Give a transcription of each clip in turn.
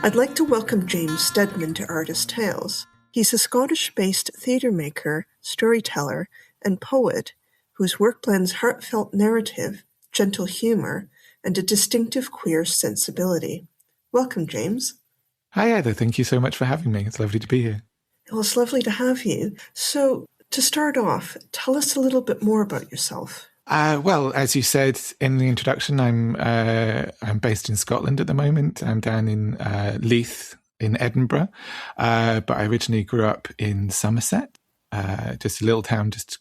I'd like to welcome James Stedman to Artist Tales. He's a Scottish-based theatre maker, storyteller, and poet whose work blends heartfelt narrative, gentle humour, and a distinctive queer sensibility. Welcome, James. Hi, Heather. Thank you so much for having me. It's lovely to be here. Well, it's lovely to have you. So, to start off, tell us a little bit more about yourself. Well, as you said in the introduction, I'm based in Scotland at the moment. I'm down in Leith in Edinburgh, but I originally grew up in Somerset, just a little town just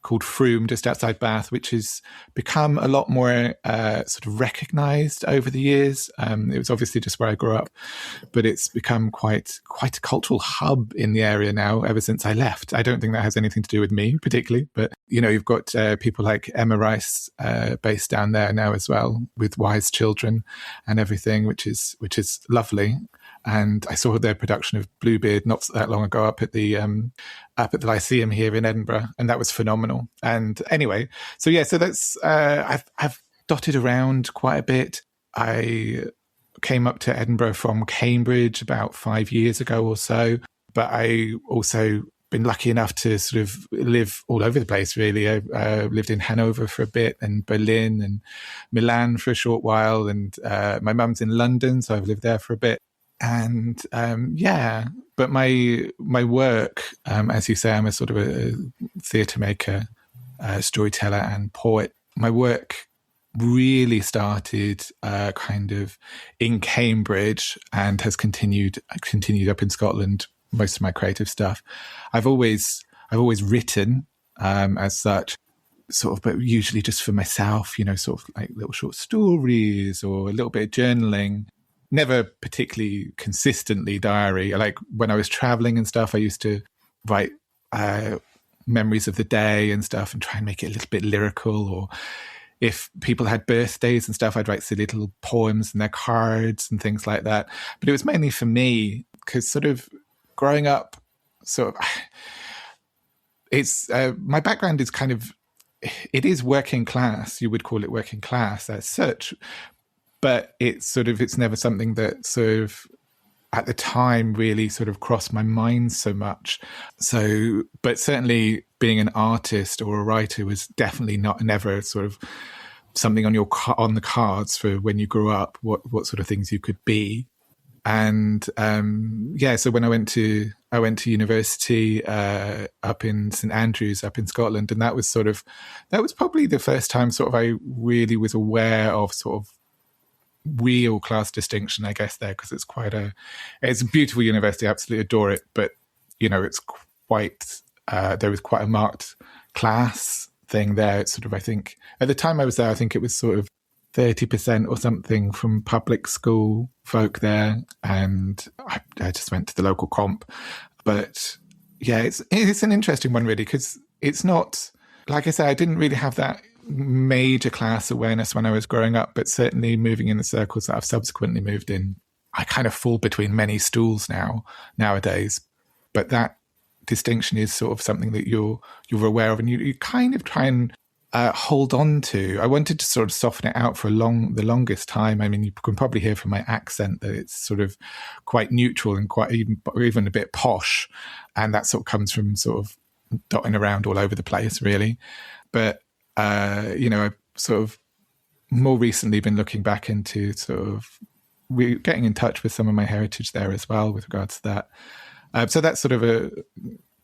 called Frome, just outside Bath, which has become a lot more sort of recognised over the years. It was obviously just where I grew up, but it's become quite a cultural hub in the area now ever since I left. I don't think that has anything to do with me particularly, but you've got people like Emma Rice based down there now as well, with Wise Children and everything, which is lovely. And I saw their production of Bluebeard not that long ago up at the Lyceum here in Edinburgh, and that was phenomenal. And anyway, so that's I've dotted around quite a bit. I came up to Edinburgh from Cambridge about 5 years ago or so, but I also been lucky enough to sort of live all over the place, really. I lived in Hanover for a bit, and Berlin and Milan for a short while, and my mum's in London, so I've lived there for a bit. And but my work, as you say, I'm a sort of a theatre maker, storyteller and poet. My work really started kind of in Cambridge and has continued up in Scotland, most of my creative stuff. I've always written as such, sort of, but usually just for myself, sort of like little short stories or a little bit of journaling. Never particularly consistently diary. Like when I was traveling and stuff, I used to write memories of the day and stuff and try and make it a little bit lyrical. Or if people had birthdays and stuff, I'd write silly little poems in their cards and things like that. But it was mainly for me, because sort of growing up, sort of, it's my background is kind of, it is working class. You would call it working class as such. But it's never something that sort of at the time really sort of crossed my mind so much. So, but certainly being an artist or a writer was definitely never sort of something on the cards for when you grew up, what sort of things you could be. And so when I went to university up in St Andrews up in Scotland, and that was probably the first time sort of I really was aware of sort of real class distinction, I guess, there, because it's a beautiful university. I absolutely adore it, but it's quite there was quite a marked class thing there. It's sort of, I think at the time I was there, I think it was sort of 30% or something from public school folk there, and I just went to the local comp. But yeah, it's an interesting one really, because it's not, like I said, I didn't really have that major class awareness when I was growing up, but certainly moving in the circles that I've subsequently moved in, I kind of fall between many stools nowadays. But that distinction is sort of something that you're aware of, and you kind of try and hold on to. I wanted to sort of soften it out for the longest time. I mean, you can probably hear from my accent that it's sort of quite neutral and quite even a bit posh, and that sort of comes from sort of dotting around all over the place, really. But I've sort of more recently been looking back into sort of getting in touch with some of my heritage there as well with regards to that. So that's sort of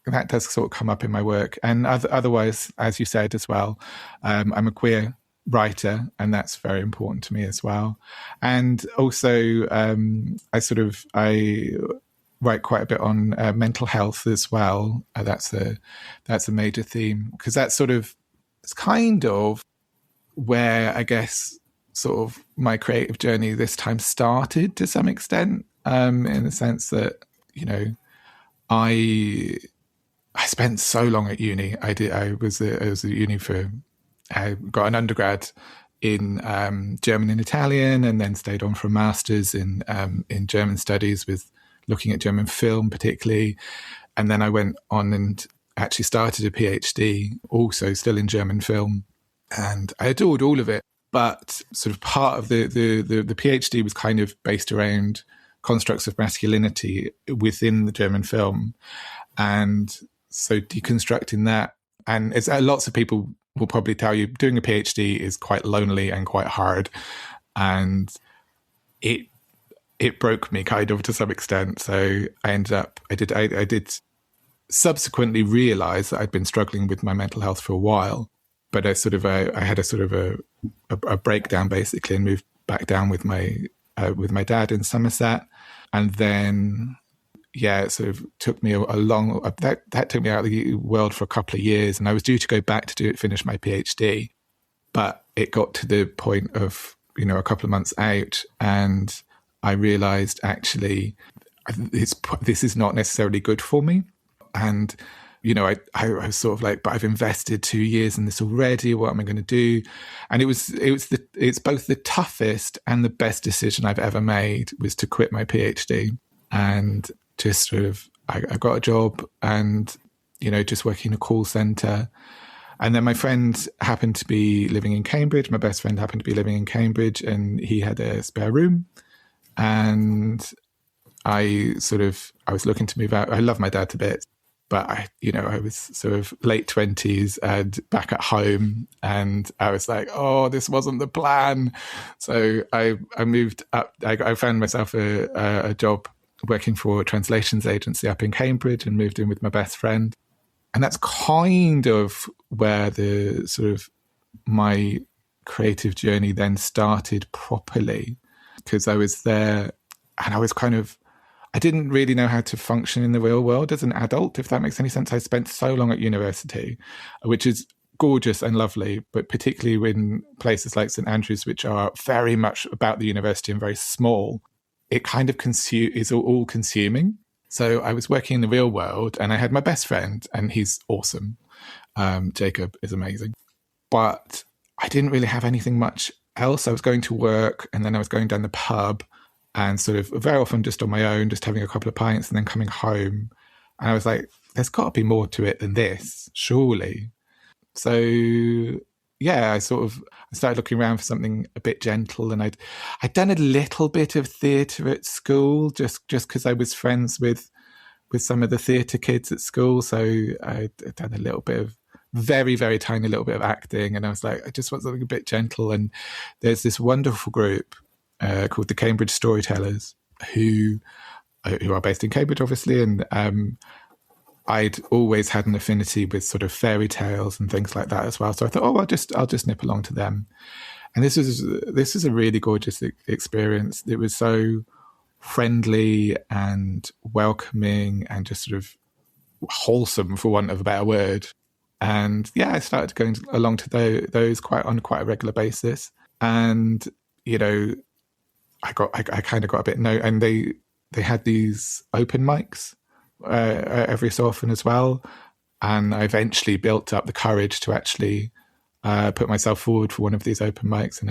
that does sort of come up in my work. And otherwise, as you said as well, I'm a queer writer, and that's very important to me as well. And also, I write quite a bit on mental health as well. That's a major theme, because that's sort of, it's kind of where I guess sort of my creative journey this time started to some extent, in the sense that, I spent so long at uni. I was at uni I got an undergrad in German and Italian, and then stayed on for a master's in German studies, with looking at German film particularly. And then I went on and actually started a PhD, also still in German film, and I adored all of it. But sort of part of the PhD was kind of based around constructs of masculinity within the German film. And so deconstructing that, and it's, lots of people will probably tell you doing a PhD is quite lonely and quite hard. And it broke me kind of to some extent. So I did subsequently realize that I'd been struggling with my mental health for a while, but I had a sort of a breakdown basically, and moved back down with my dad in Somerset. And then, it sort of took me that took me out of the world for a couple of years, and I was due to go back to finish my PhD, but it got to the point of, a couple of months out, and I realized actually this is not necessarily good for me. And, I was sort of like, but I've invested 2 years in this already. What am I going to do? And it's both the toughest and the best decision I've ever made was to quit my PhD and just sort of, I got a job and, just working in a call center. And then my friend happened to be living in Cambridge. My best friend happened to be living in Cambridge, and he had a spare room. And I was looking to move out. I love my dad to bits, but I was sort of late 20s and back at home, and I was like, oh, this wasn't the plan. So I moved up. I found myself a job working for a translations agency up in Cambridge, and moved in with my best friend. And that's kind of where the sort of my creative journey then started properly, because I was there and I didn't really know how to function in the real world as an adult, if that makes any sense. I spent so long at university, which is gorgeous and lovely, but particularly in places like St Andrews, which are very much about the university and very small, it kind of is all consuming. So I was working in the real world, and I had my best friend, and he's awesome. Jacob is amazing. But I didn't really have anything much else. I was going to work, and then I was going down the pub, and sort of very often just on my own, just having a couple of pints and then coming home. And I was like, there's got to be more to it than this, surely. So, I started looking around for something a bit gentle. And I'd done a little bit of theatre at school, just because I was friends with some of the theatre kids at school. So I'd done a little bit of, very, very tiny little bit of acting. And I was like, I just want something a bit gentle. And there's this wonderful group called the Cambridge Storytellers, who are based in Cambridge, obviously, and I'd always had an affinity with sort of fairy tales and things like that as well. So I thought, I'll just nip along to them. And this is a really gorgeous experience. It was so friendly and welcoming and just sort of wholesome, for want of a better word. And I started going along to those on quite a regular basis. And I kind of got a bit and they had these open mics every so often as well, and I eventually built up the courage to actually put myself forward for one of these open mics. And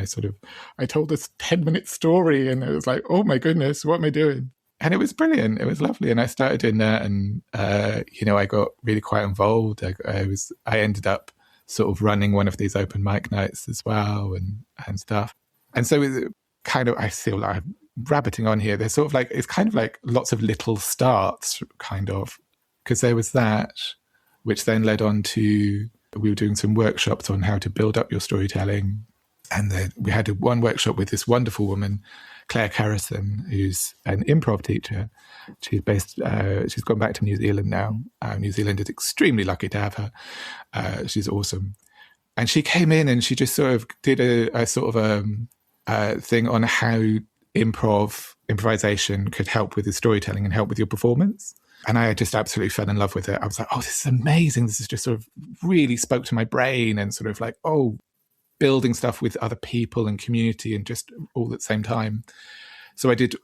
I told this 10-minute story, and it was like, oh my goodness, what am I doing? And it was brilliant. It was lovely. And I started doing that, and I got really quite involved. I ended up sort of running one of these open mic nights as well, and stuff. And so it kind of, I feel like I'm rabbiting on here. There's sort of like, it's kind of like lots of little starts, kind of, because there was that, which then led on to, we were doing some workshops on how to build up your storytelling. And then we had one workshop with this wonderful woman, Claire Carrison, who's an improv teacher. She's gone back to New Zealand now. New Zealand is extremely lucky to have her. She's awesome. And she came in and she just sort of did a sort of thing on how improvisation could help with the storytelling and help with your performance. And I just absolutely fell in love with it. I was like, oh, this is amazing. This is just sort of really spoke to my brain, and sort of like, building stuff with other people and community and just all at the same time. So I did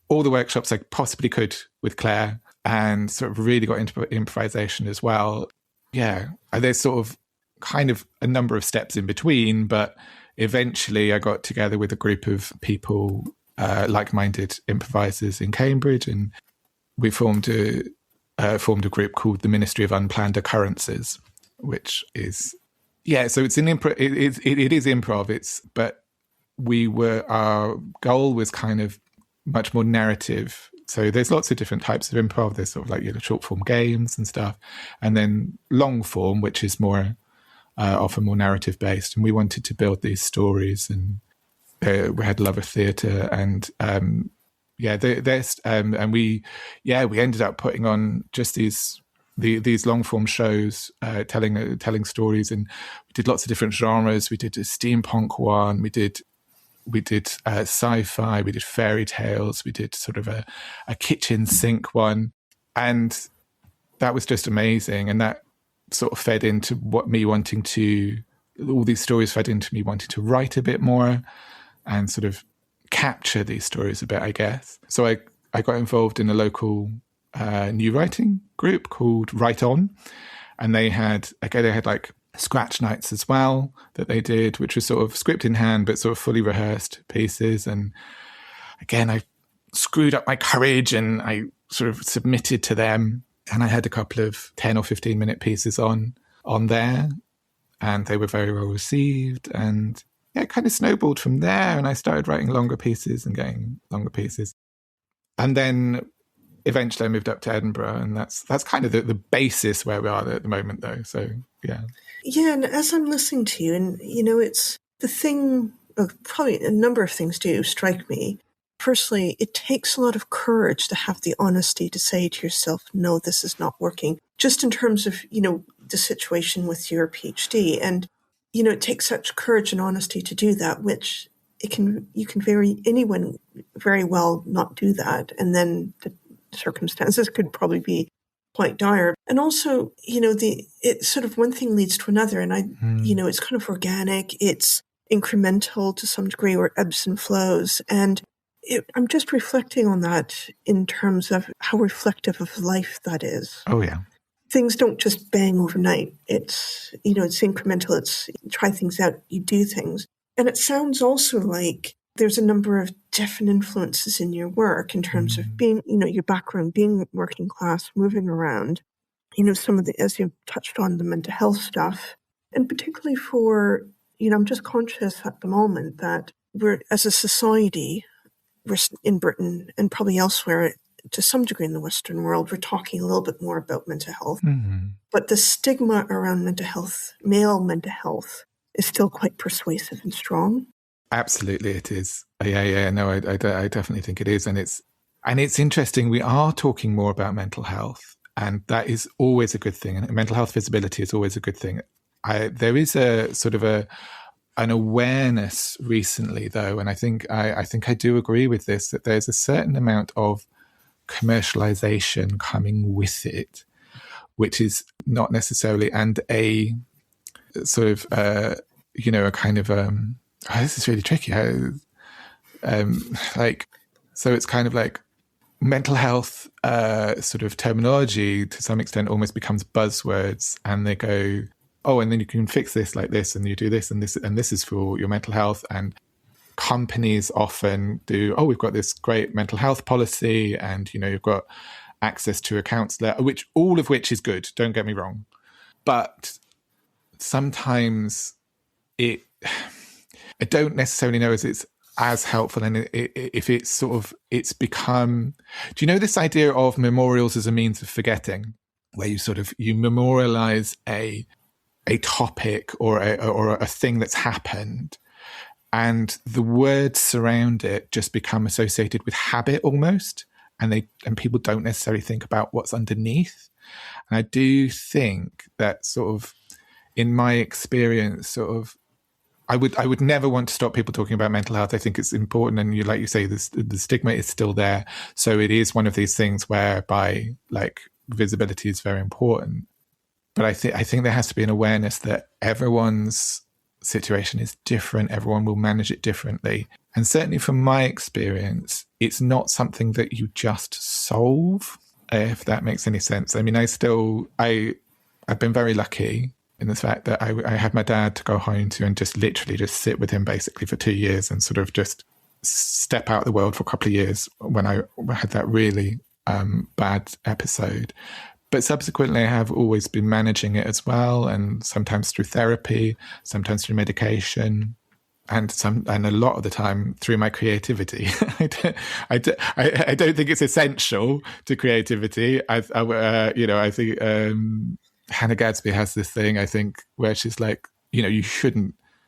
all the workshops I possibly could with Claire, and sort of really got into improvisation as well. Yeah, there's sort of kind of a number of steps in between, but eventually I got together with a group of people, like-minded improvisers in Cambridge, and we formed a group called the Ministry of Unplanned Occurrences, which is, so it's an improv. It is improv. But our goal was kind of much more narrative. So there's lots of different types of improv. There's sort of like short form games and stuff, and then long form, which is more often more narrative based. And we wanted to build these stories, and we had love of theatre, and and we ended up putting on just these long form shows, telling stories, and we did lots of different genres. We did a steampunk one. We did sci-fi, we did fairy tales, we did sort of a kitchen sink one, and that was just amazing. And that sort of fed into all these stories fed into me wanting to write a bit more and sort of capture these stories a bit, I guess. So I got involved in a local new writing group called Write On, and they had like scratch nights as well that they did, which was sort of script in hand but sort of fully rehearsed pieces. And again, I screwed up my courage and I sort of submitted to them, and I had a couple of 10 or 15 minute pieces on there, and they were very well received, and it kind of snowballed from there, and I started writing longer pieces and getting longer pieces. And then eventually I moved up to Edinburgh, and that's kind of the basis where we are at the moment, though. So yeah. Yeah, and as I'm listening to you, and it's the thing, probably a number of things do strike me. Firstly, it takes a lot of courage to have the honesty to say to yourself, no, this is not working. Just in terms of, the situation with your PhD. And, it takes such courage and honesty to do that, which anyone very well not do that. And then the circumstances could probably be quite dire. And also, it's sort of one thing leads to another. And it's kind of organic. It's incremental to some degree, or ebbs and flows. And I'm just reflecting on that in terms of how reflective of life that is. Oh, yeah. Things don't just bang overnight. It's, it's incremental. It's you try things out, you do things. And it sounds also like there's a number of different influences in your work in terms of being, your background, being working class, moving around, some of the, as you've touched on, the mental health stuff. And particularly for, I'm just conscious at the moment that we're, as a society, we're in Britain and probably elsewhere, to some degree in the Western world, we're talking a little bit more about mental health. Mm-hmm. But the stigma around mental health, male mental health, is still quite persuasive and strong. Absolutely, it is. Yeah. No, I definitely think it is. And it's interesting. We are talking more about mental health, and that is always a good thing. And mental health visibility is always a good thing. There is a sort of an awareness recently, though, and I think I do agree with this, that there's a certain amount of commercialization coming with it, which is not necessarily, and a sort of a kind of this is really tricky. So it's kind of like mental health sort of terminology to some extent almost becomes buzzwords, and they go, oh, and then you can fix this like this, and you do this, and this is for your mental health. And companies often do, oh, we've got this great mental health policy, and you've got access to a counsellor, all of which is good, don't get me wrong. But sometimes I don't necessarily know if it's as helpful, and if it's sort of, it's become, do you know this idea of memorials as a means of forgetting, where you memorialize a topic or a thing that's happened, and the words surround it just become associated with habit almost, and people don't necessarily think about what's underneath. And I do think that sort of, in my experience, sort of, I would never want to stop people talking about mental health. I think it's important, and like you say, the stigma is still there. So it is one of these things whereby like visibility is very important. But I think there has to be an awareness that everyone's situation is different. Everyone will manage it differently. And certainly from my experience, it's not something that you just solve, if that makes any sense. I mean, I've been very lucky in the fact that I had my dad to go home to and just literally just sit with him basically for 2 years and sort of just step out of the world for a couple of years when I had that really bad episode. But subsequently, I have always been managing it as well, and sometimes through therapy, sometimes through medication. and a lot of the time through my creativity. I don't think it's essential to creativity. I think Hannah Gadsby has this thing, I think, where she's like,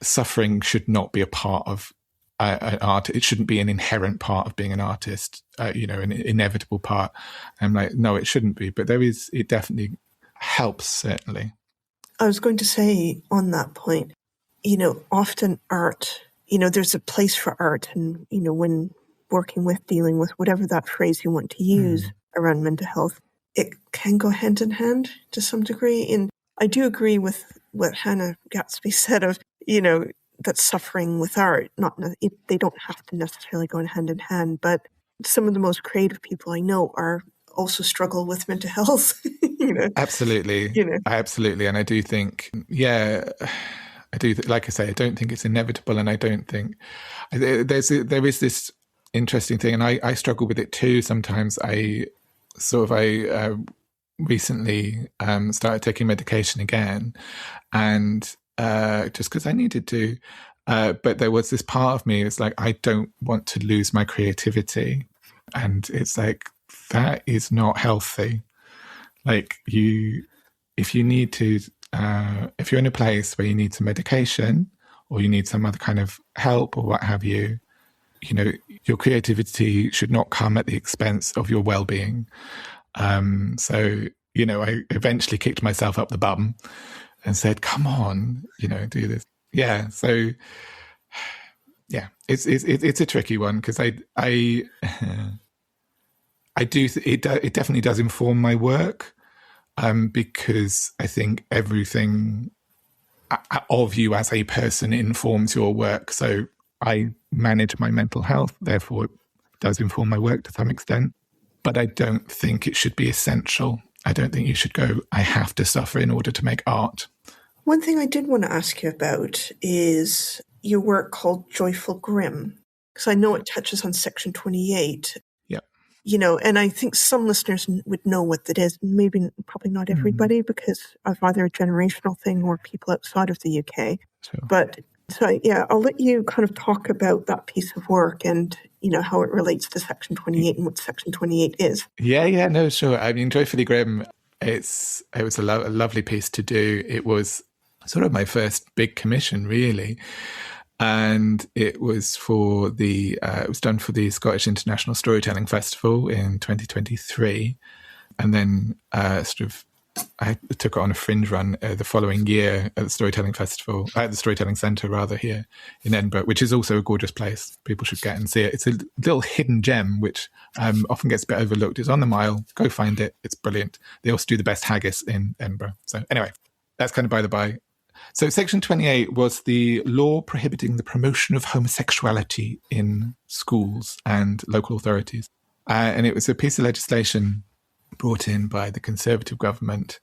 suffering should not be a part of an art. It shouldn't be an inherent part of being an artist, an inevitable part. I'm like, no, it shouldn't be. But it definitely helps, certainly. I was going to say on that point, often art, there's a place for art. And, when working with, dealing with whatever that phrase you want to use around mental health, it can go hand in hand to some degree. And I do agree with what Hannah Gatsby said of, that suffering with art, they don't have to necessarily go hand in hand, but some of the most creative people I know also struggle with mental health. Absolutely. Absolutely. And I do think, like I say, I don't think it's inevitable. And I don't think there is this interesting thing, and I struggle with it too. Sometimes I recently started taking medication again, and just because I needed to, but there was this part of me, it's like, I don't want to lose my creativity. And it's like, that is not healthy. Like, if you need to, if you're in a place where you need some medication or you need some other kind of help or what have you, your creativity should not come at the expense of your well-being. So, I eventually kicked myself up the bum and said, come on, do this. Yeah. So yeah, it's a tricky one, because I do, it definitely does inform my work. Because I think everything of you as a person informs your work. So I manage my mental health, therefore it does inform my work to some extent. But I don't think it should be essential. I don't think you should go, I have to suffer in order to make art. One thing I did want to ask you about is your work called Joyfully Grimm, because I know it touches on Section 28. And I think some listeners would know what that is. Probably not everybody, because of either a generational thing or people outside of the UK. Sure. But I'll let you kind of talk about that piece of work and, how it relates to Section 28 and what Section 28 is. Yeah, no, sure. I mean, Joyfully Grimm, it was a lovely piece to do. It was sort of my first big commission, really. And it was it was done for the Scottish International Storytelling Festival in 2023. And then I took it on a fringe run the following year at the Storytelling Festival, at the Storytelling Centre rather, here in Edinburgh, which is also a gorgeous place. People should get and see it. It's a little hidden gem, which often gets a bit overlooked. It's on the Mile. Go find it. It's brilliant. They also do the best haggis in Edinburgh. So anyway, that's kind of by the by. So Section 28 was the law prohibiting the promotion of homosexuality in schools and local authorities. And it was a piece of legislation brought in by the Conservative government.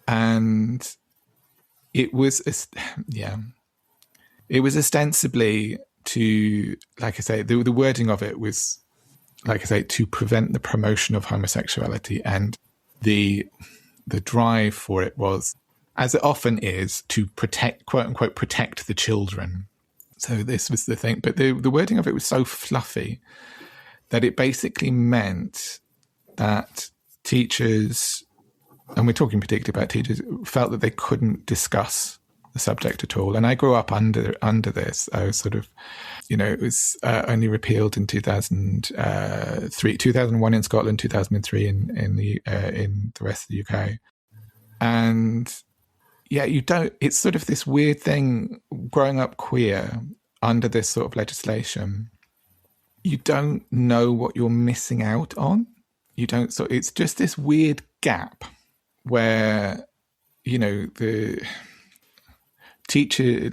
And it was ostensibly to, like I say, the wording of it was, like I say, to prevent the promotion of homosexuality. And the drive for it was, as it often is, to protect, quote unquote, protect the children. So this was the thing. But the wording of it was so fluffy that it basically meant that teachers, and we're talking particularly about teachers, felt that they couldn't discuss the subject at all. And I grew up under this. I was sort of, it was only repealed in 2001 in Scotland, 2003 in the rest of the UK. And yeah, it's sort of this weird thing growing up queer under this sort of legislation. You don't know what you're missing out on. It's just this weird gap where, the teachers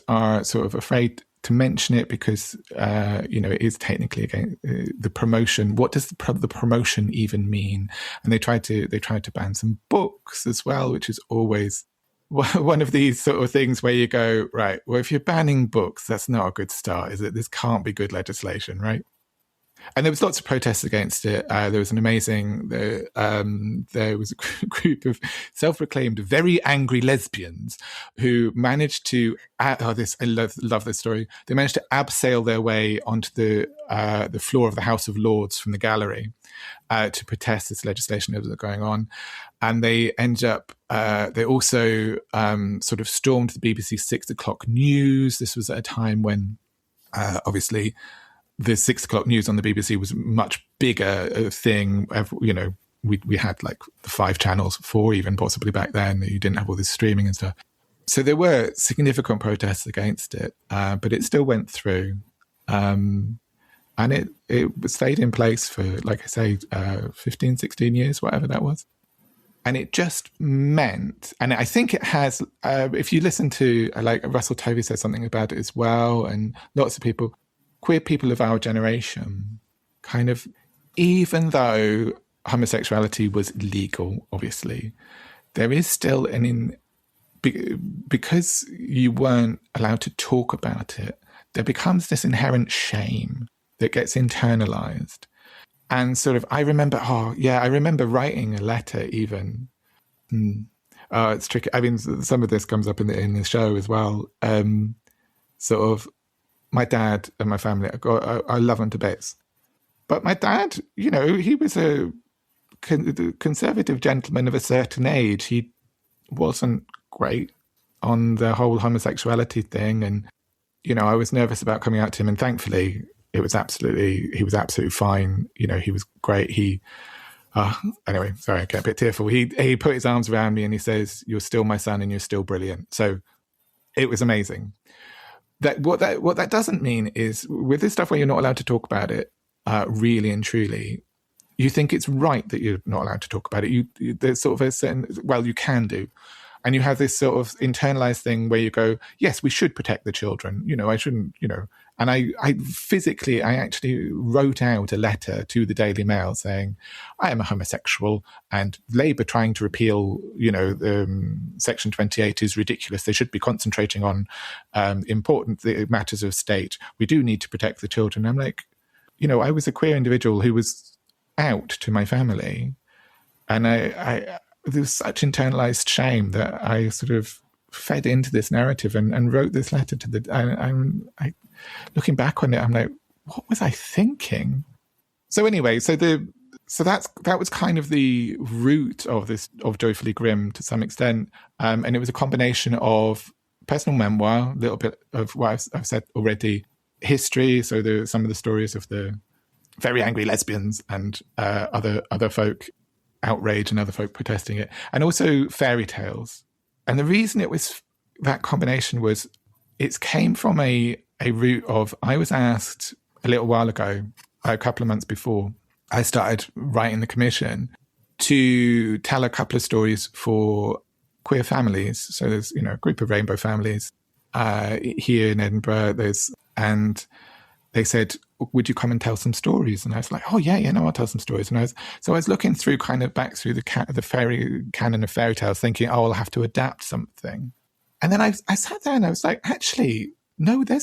are sort of afraid to mention it because, it is technically against the promotion. What does the promotion even mean? And they tried to ban some books as well, which is always one of these sort of things where you go, right, well, if you're banning books, that's not a good start, is it? This can't be good legislation, right? And there was lots of protests against it. There was there was a group of self-proclaimed very angry lesbians who managed to, I love this story. They managed to abseil their way onto the floor of the House of Lords from the gallery to protest this legislation that was going on. And they ended up, they also sort of stormed the BBC 6 o'clock news. This was at a time when, obviously, the 6 o'clock news on the BBC was a much bigger thing. You know, we had like the 5 channels, 4 even possibly back then. You didn't have all this streaming and stuff. So there were significant protests against it, but it still went through. And it stayed in place for, like I say, 15, 16 years, whatever that was. And it just meant, and I think it has, if you listen to, like Russell Tovey says something about it as well, and lots of people, queer people of our generation, kind of, even though homosexuality was legal, obviously, there is still because you weren't allowed to talk about it, there becomes this inherent shame that gets internalized. And sort of, I remember writing a letter even. It's tricky. I mean, some of this comes up in the show as well. Sort of, my dad and my family, I love them to bits. But my dad, you know, he was a conservative gentleman of a certain age. He wasn't great on the whole homosexuality thing. And, you know, I was nervous about coming out to him. And thankfully, he was absolutely fine. You know, he was great. Anyway, sorry, I get a bit tearful. He put his arms around me and he says, "You're still my son and you're still brilliant." So it was amazing. What that doesn't mean is, with this stuff where you're not allowed to talk about it, really and truly, you think it's right that you're not allowed to talk about it. There's sort of a certain, well, you can do. And you have this sort of internalized thing where you go, yes, we should protect the children. You know, I shouldn't, you know. And I actually wrote out a letter to the Daily Mail saying, I am a homosexual and Labour trying to repeal, you know, Section 28 is ridiculous. They should be concentrating on important matters of state. We do need to protect the children. I'm like, you know, I was a queer individual who was out to my family. And there was such internalized shame that I sort of fed into this narrative and wrote this letter to the, looking back on it, I'm like, what was I thinking? So anyway, that was kind of the root of Joyfully Grimm to some extent. And it was a combination of personal memoir, a little bit of what I've said already, history. So some of the stories of the very angry lesbians and other folk outrage and other folk protesting it, and also fairy tales. And the reason it was that combination was it came from a root of, I was asked a little while ago, a couple of months before I started writing the commission, to tell a couple of stories for queer families. So there's, you know, a group of rainbow families here in Edinburgh. And they said, would you come and tell some stories? And I was like, oh yeah, no, I'll tell some stories. And I was looking through back through the fairy canon of fairy tales, thinking, oh, I'll have to adapt something. And then I sat there and I was like, actually, no, they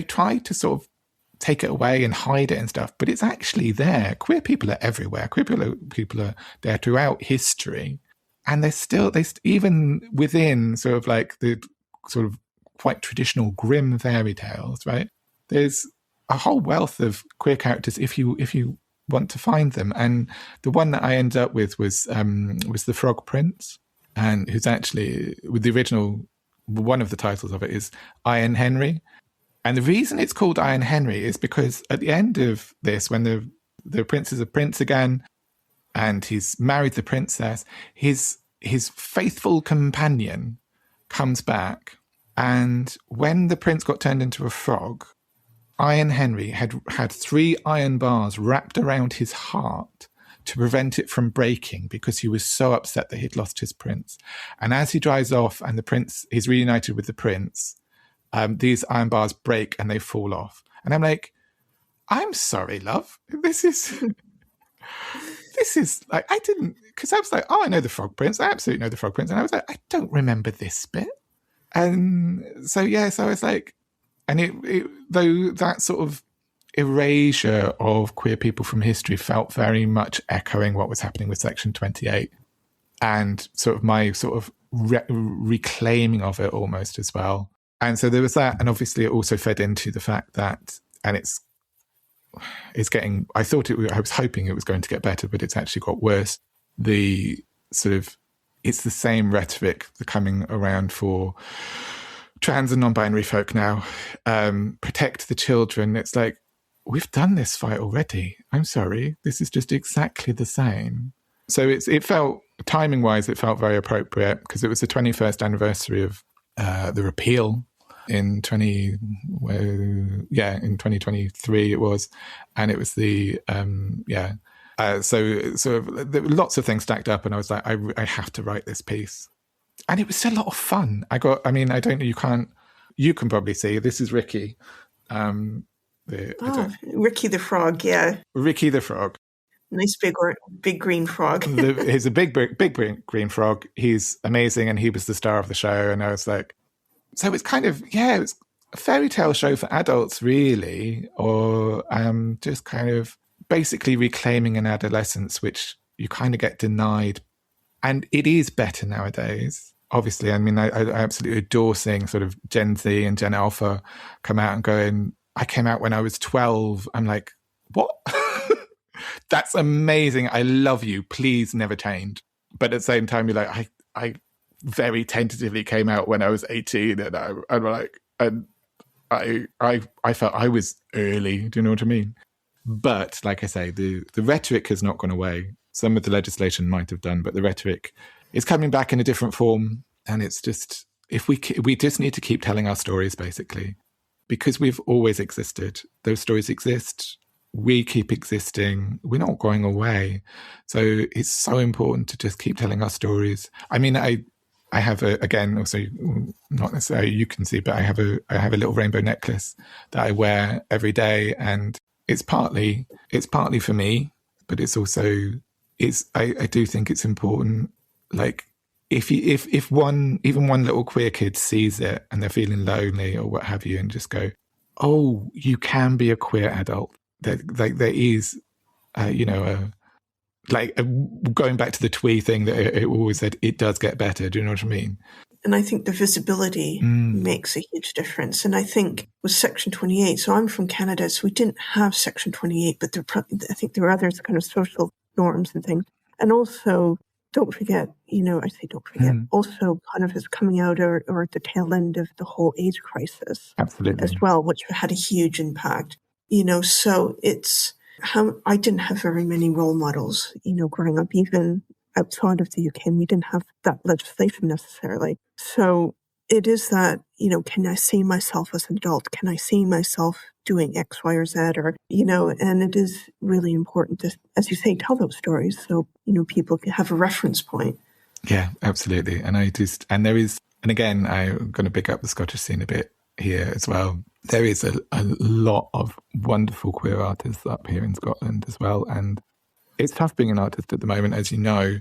tried to sort of take it away and hide it and stuff, but it's actually there. Queer people are everywhere. Queer people are there throughout history. And even within sort of like the sort of quite traditional grim fairy tales, right? There's a whole wealth of queer characters if you want to find them. And the one that I ended up with was the Frog Prince, and who's actually, with the original, one of the titles of it is Iron Henry. And the reason it's called Iron Henry is because at the end of this, when the prince is a prince again, and he's married the princess, his faithful companion comes back. And when the prince got turned into a frog, Iron Henry had 3 iron bars wrapped around his heart to prevent it from breaking, because he was so upset that he'd lost his prince. And as he drives off and he's reunited with the prince, these iron bars break and they fall off. And I'm like, I'm sorry, love. This is like, I didn't, because I was like, oh, I know the Frog Prince. I absolutely know the Frog Prince. And I was like, I don't remember this bit. And so I was like, and though that sort of erasure of queer people from history felt very much echoing what was happening with Section 28, and sort of my sort of reclaiming of it almost as well. And so there was that, and obviously it also fed into the fact that, and it's getting, I was hoping it was going to get better, but it's actually got worse. The sort of, it's the same rhetoric coming around for trans and non-binary folk now. Protect the children. It's like, we've done this fight already. I'm sorry. This is just exactly the same. So it felt, timing-wise, it felt very appropriate because it was the 21st anniversary of the repeal in 2023 it was, and it was the so sort of there were lots of things stacked up, and I was like, I have to write this piece, and it was a lot of fun. I don't know, you can probably see, this is Ricky, Ricky the frog, yeah, Ricky the frog. Nice big green frog. He's a big green frog. He's amazing, and he was the star of the show. And I was like, so it's kind of, it was a fairy tale show for adults, really, or just kind of basically reclaiming an adolescence, which you kind of get denied. And it is better nowadays. Obviously, I mean, I absolutely adore seeing sort of Gen Z and Gen Alpha come out and going, I came out when I was 12. I'm like, what? That's amazing. I love you. Please never change. But at the same time, you're like, I very tentatively came out when I was 18, and I felt I was early. Do you know what I mean? But like I say, the rhetoric has not gone away. Some of the legislation might have done, but the rhetoric is coming back in a different form. And it's just, if we just need to keep telling our stories, basically, because we've always existed. Those stories exist. We keep existing. We're not going away. So it's so important to just keep telling our stories. I mean, I have also not necessarily you can see, but I have a little rainbow necklace that I wear every day, and it's partly for me, but it's also I do think it's important. Like if one little queer kid sees it and they're feeling lonely or what have you, and just go, oh, you can be a queer adult. There is, going back to the twee thing that it always said, it does get better. Do you know what I mean? And I think the visibility makes a huge difference. And I think with Section 28, so I'm from Canada, so we didn't have Section 28, but I think there were other kind of social norms and things. And also, don't forget, also kind of is coming out or at the tail end of the whole AIDS crisis. Absolutely. As well, which had a huge impact. So it's how I didn't have very many role models, growing up, even outside of the UK, and we didn't have that legislation necessarily. So it is that, can I see myself as an adult? Can I see myself doing X, Y, or Z? Or, and it is really important to, as you say, tell those stories so, people can have a reference point. Yeah, absolutely. And again, I'm going to pick up the Scottish scene a bit here as well. There is a lot of wonderful queer artists up here in Scotland as well. And it's tough being an artist at the moment, as you know,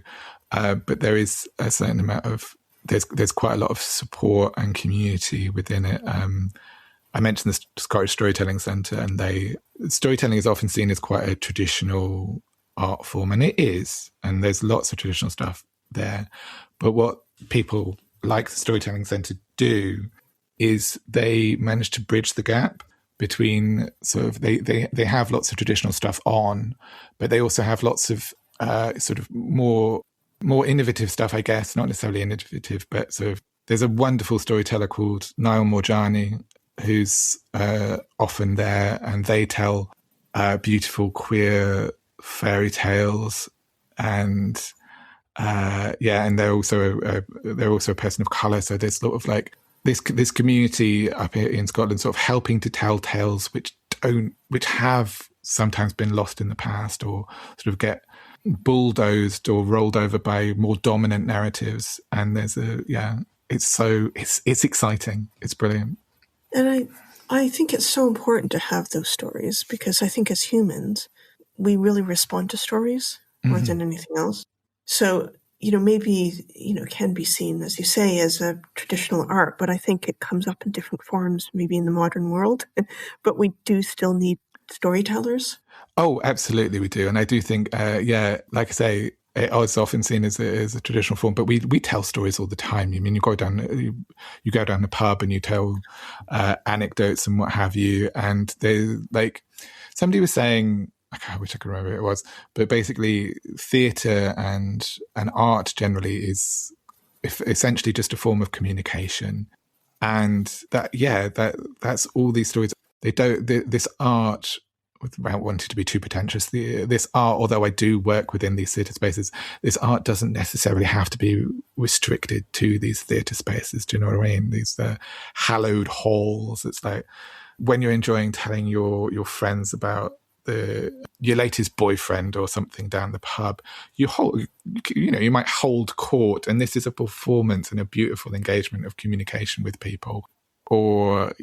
but there is a certain amount of, there's quite a lot of support and community within it. I mentioned the Scottish Storytelling Centre, and storytelling is often seen as quite a traditional art form, and it is, and there's lots of traditional stuff there. But what people like the Storytelling Centre do is they manage to bridge the gap between sort of, they have lots of traditional stuff on, but they also have lots of sort of more innovative stuff, I guess, not necessarily innovative, but sort of, there's a wonderful storyteller called Niall Morjani who's often there, and they tell beautiful queer fairy tales, and and they're also a person of colour. So there's sort of like this community up here in Scotland, sort of helping to tell tales which have sometimes been lost in the past, or sort of get bulldozed or rolled over by more dominant narratives. And there's it's exciting. It's brilliant. And I think it's so important to have those stories, because I think as humans, we really respond to stories more than anything else. So, maybe, can be seen, as you say, as a traditional art, but I think it comes up in different forms, maybe in the modern world. But we do still need storytellers? Oh, absolutely, we do. And I do think, like I say, it's often seen as a traditional form, but we tell stories all the time. I mean, you go down the pub and you tell anecdotes and what have you. And they like somebody was saying, I wish I could remember who it was, but basically, theatre and art generally is essentially just a form of communication, and that's all these stories. They don't this art. Without wanting to be too pretentious, this art, although I do work within these theatre spaces, this art doesn't necessarily have to be restricted to these theatre spaces. Do you know what I mean? These hallowed halls. It's like when you're enjoying telling your friends about your latest boyfriend or something down the pub, you might hold court, and this is a performance and a beautiful engagement of communication with people. Or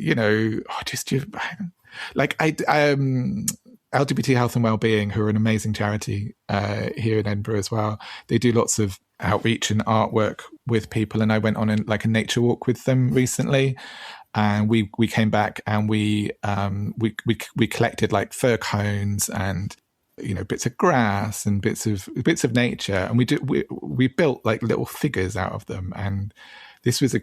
LGBT Health and Wellbeing, who are an amazing charity here in Edinburgh as well. They do lots of outreach and artwork with people, and I went on a nature walk with them recently, and we came back and we collected like fir cones and bits of grass and bits of nature, and we built like little figures out of them. And this was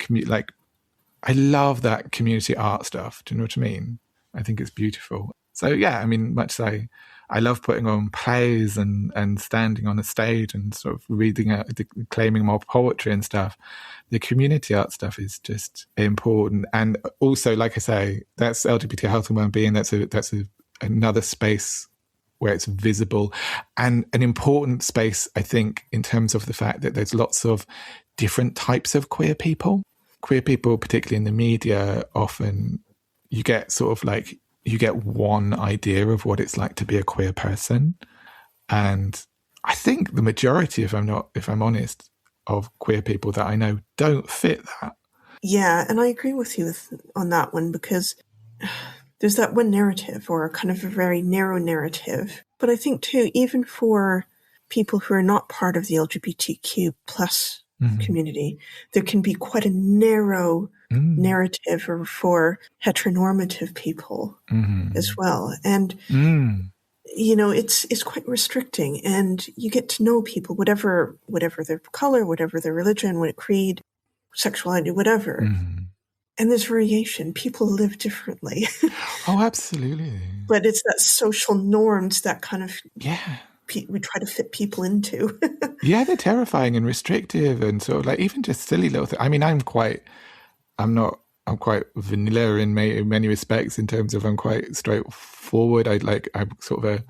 I love that community art stuff. Do you know what I mean? I think it's beautiful. So yeah, I mean, much so I love putting on plays and standing on a stage and sort of reading out, claiming more poetry and stuff. The community art stuff is just important. And also, like I say, that's LGBT health and wellbeing. That's another space where it's visible, and an important space, I think, in terms of the fact that there's lots of different types of queer people. Queer people, particularly in the media, often you get one idea of what it's like to be a queer person. And I think the majority, if I'm honest, of queer people that I know don't fit that. Yeah, and I agree with you on that one, because there's that one narrative, or kind of a very narrow narrative. But I think too, even for people who are not part of the LGBTQ plus community, there can be quite a narrow narrative for heteronormative people as well. And, it's quite restricting, and you get to know people, whatever their color, whatever their religion, what creed, sexuality, whatever. And there's variation. People live differently. Oh, absolutely. But it's that social norms that kind of... Yeah. We try to fit people into. Yeah, they're terrifying and restrictive, and sort of like even just silly little things. I mean, I'm quite vanilla in many respects, in terms of I'm quite straightforward. I'm sort of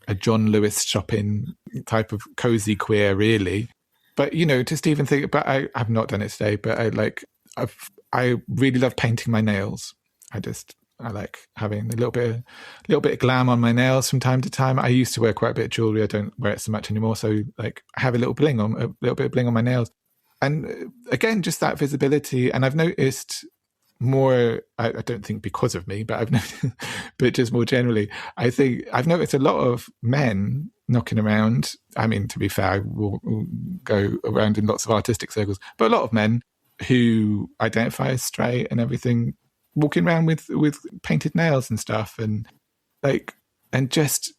a John Lewis shopping type of cozy queer, really. But just even think. But I've not done it today. But I really love painting my nails. I like having a little bit of glam on my nails from time to time. I used to wear quite a bit of jewelry. I don't wear it so much anymore. So like I have a little bit of bling on my nails. And again, just that visibility. And I've noticed more, I don't think because of me, but but just more generally, I think I've noticed a lot of men knocking around. I mean, to be fair, I will go around in lots of artistic circles, but a lot of men who identify as straight and everything, walking around with painted nails and stuff, and just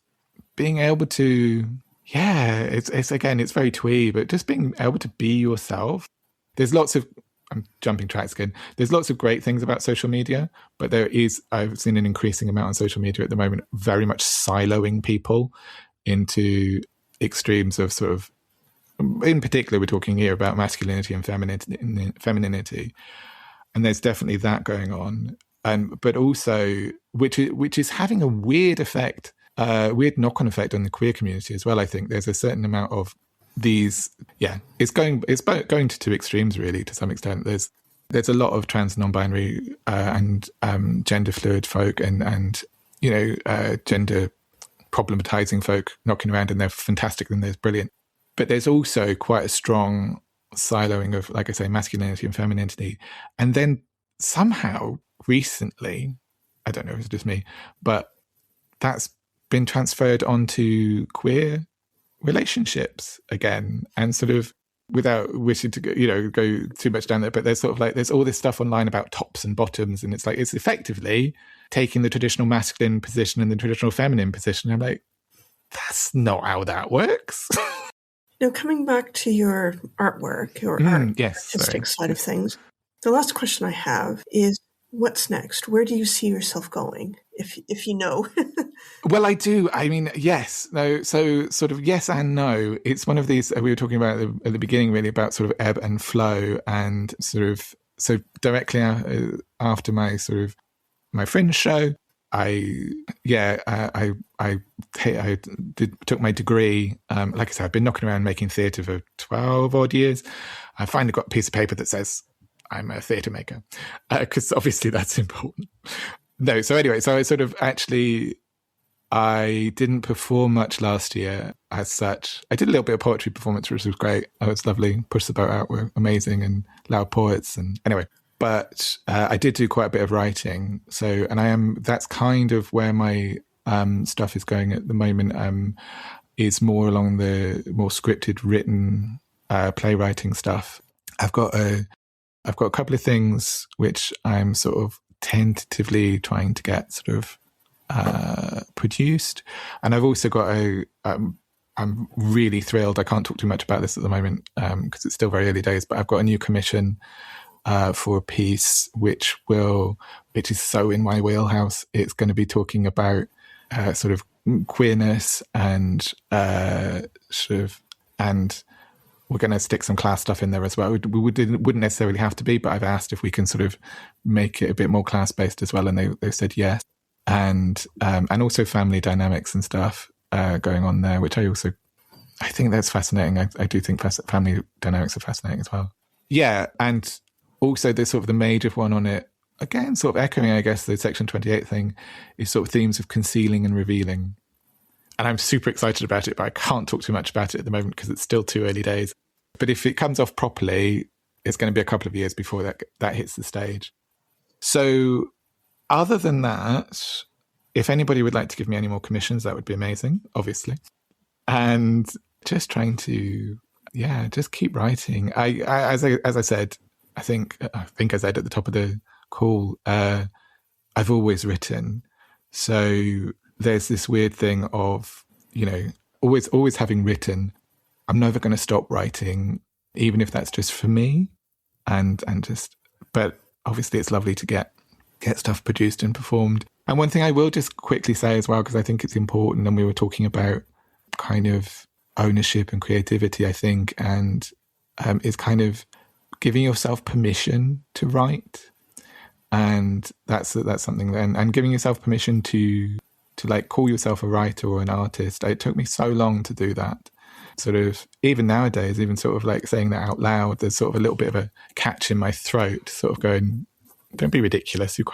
being able to, it's very twee, but just being able to be yourself. There's lots of, I'm jumping tracks again. There's lots of great things about social media, but I've seen an increasing amount on social media at the moment, very much siloing people into extremes of sort of, in particular, we're talking here about masculinity and femininity. And there's definitely that going on, but also which is having a weird effect, weird knock-on effect on the queer community as well. I think there's a certain amount of these. Yeah, it's going to two extremes really, to some extent. There's a lot of trans, non-binary and gender fluid folk and gender problematizing folk knocking around, and they're fantastic and they're brilliant. But there's also quite a strong siloing of, like I say, masculinity and femininity. And then somehow recently, I don't know if it's just me, but that's been transferred onto queer relationships again, and sort of, without wishing to go too much down there, but there's sort of like, there's all this stuff online about tops and bottoms, and it's like, it's effectively taking the traditional masculine position and the traditional feminine position. I'm like, that's not how that works. Now, coming back to your artwork, your artistic side of things, the last question I have is, what's next? Where do you see yourself going, if you know? Well, I do. I mean, yes. No. So sort of yes and no. It's one of these, we were talking about at the beginning, really, about sort of ebb and flow, and sort of, so directly after my sort of my Fringe show, I took my degree. Like I said, I've been knocking around making theatre for 12 odd years. I finally got a piece of paper that says I'm a theatre maker, because obviously that's important. No, so anyway, so I sort of actually, I didn't perform much last year as such. I did a little bit of poetry performance, which was great. Oh, it was lovely. Push the Boat Out were amazing, and Loud Poets, and anyway. But I did do quite a bit of writing. So, and that's kind of where my stuff is going at the moment, is more along the more scripted, written playwriting stuff. I've got a couple of things which I'm sort of tentatively trying to get sort of produced. And I've also got I'm really thrilled. I can't talk too much about this at the moment because it's still very early days, but I've got a new commission for a piece which is so in my wheelhouse. It's going to be talking about sort of queerness and and we're going to stick some class stuff in there as well. We wouldn't necessarily have to be, but I've asked if we can sort of make it a bit more class based as well, and they said yes. And also family dynamics and stuff going on there, which I think that's fascinating. I do think family dynamics are fascinating as well. Yeah, and also the sort of the major one on it, again, sort of echoing, I guess, the Section 28 thing, is sort of themes of concealing and revealing. And I'm super excited about it, but I can't talk too much about it at the moment because it's still too early days. But if it comes off properly, it's going to be a couple of years before that hits the stage. So other than that, if anybody would like to give me any more commissions, that would be amazing, obviously. And just trying to, just keep writing. As I said, I think I said at the top of the call, I've always written. So there's this weird thing of, always having written. I'm never going to stop writing, even if that's just for me. But obviously it's lovely to get stuff produced and performed. And one thing I will just quickly say as well, because I think it's important, and we were talking about kind of ownership and creativity, I think, and is kind of giving yourself permission to write. And that's something then, and giving yourself permission to like call yourself a writer or an artist. It took me so long to do that. Sort of, even nowadays, even sort of like saying that out loud, there's sort of a little bit of a catch in my throat, sort of going, don't be ridiculous. You're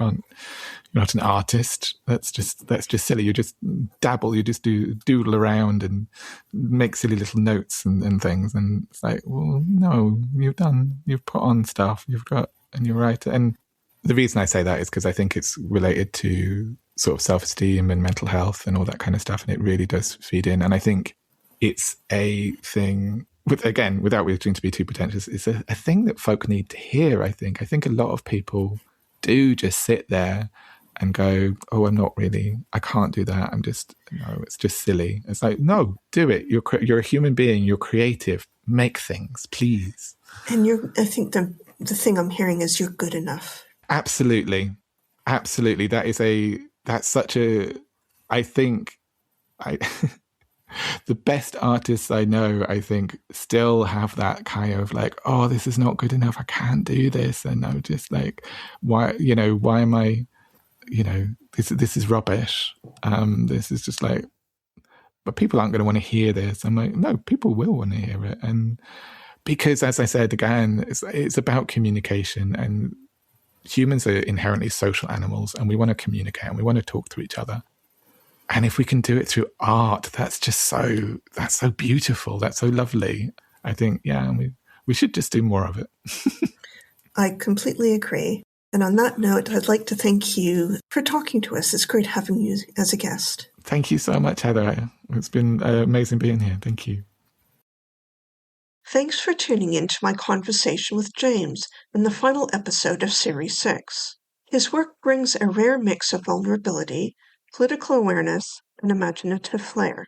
not an artist. That's just silly. You just dabble, you just doodle around and make silly little notes and things. And it's like, well, no, you've put on stuff, and you're right. And the reason I say that is because I think it's related to sort of self-esteem and mental health and all that kind of stuff. And it really does feed in. And I think it's a thing, without wishing to be too pretentious, it's a thing that folk need to hear, I think. I think a lot of people do just sit there and go, oh, I can't do that. It's just silly. It's like, no, do it. You're a human being. You're creative. Make things, please. And I think the thing I'm hearing is you're good enough. Absolutely. That's such a, I think, the best artists I know, I think, still have that kind of like, oh, this is not good enough. I can't do this. And I'm just like, why am I, this is rubbish. This is just like, but people aren't going to want to hear this. I'm like, no, people will want to hear it. And because, as I said again, it's about communication, and humans are inherently social animals, and we want to communicate and we want to talk to each other. And if we can do it through art, that's so beautiful. That's so lovely. I think, we should just do more of it. I completely agree. And on that note, I'd like to thank you for talking to us. It's great having you as a guest. Thank you so much, Heather. It's been amazing being here. Thank you. Thanks for tuning in to my conversation with James in the final episode of Series 6. His work brings a rare mix of vulnerability, political awareness, and imaginative flair.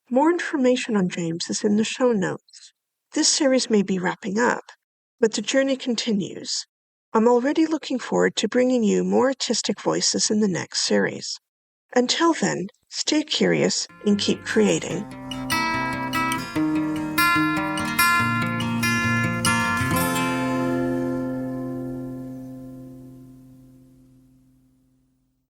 More information on James is in the show notes. This series may be wrapping up, but the journey continues. I'm already looking forward to bringing you more artistic voices in the next series. Until then, stay curious and keep creating.